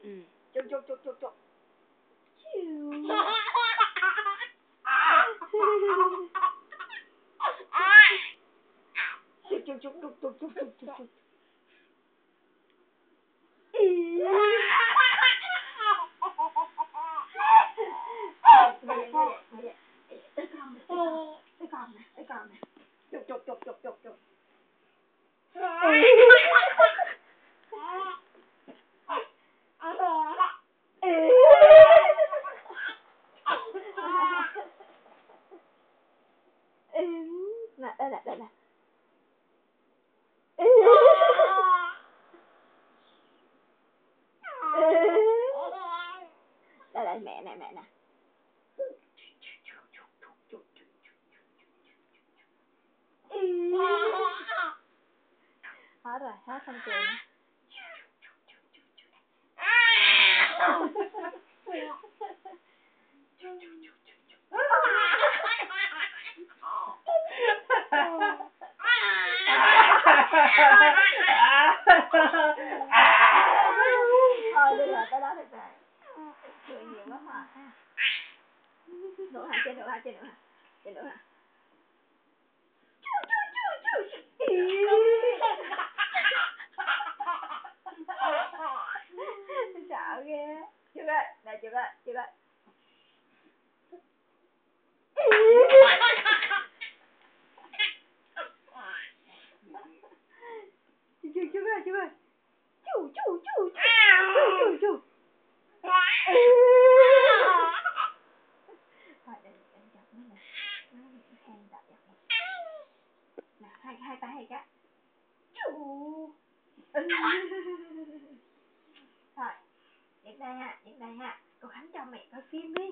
Chụp chụp chụp chụp chụp. Chụp chụp chụp chụp chụp chụp chụp chụp chụp. Tới con nè. Chụp chụp chụp chụp chụp chụp. Nè, đây nè, đây nè. Đây đây mẹ nè, mẹ nè. Hết rồi, hết không cười nữa. Thôi được rồi, tới đó được rồi. Cười nhiều quá mệt ha. Nữa hả, trên nữa hả, trên nữa hả, trên nữa hả. Sợ ghê. Chưa ơi, nè chưa ơi, chưa ơi. Chưa ơi, chưa ơi. Chú. Thôi để chọc nó nè. Nó hay chọc nè. Nè, hai tay hai cái. Chú. Thôi, đến đây ha, cô Khánh cho mẹ coi phim đi.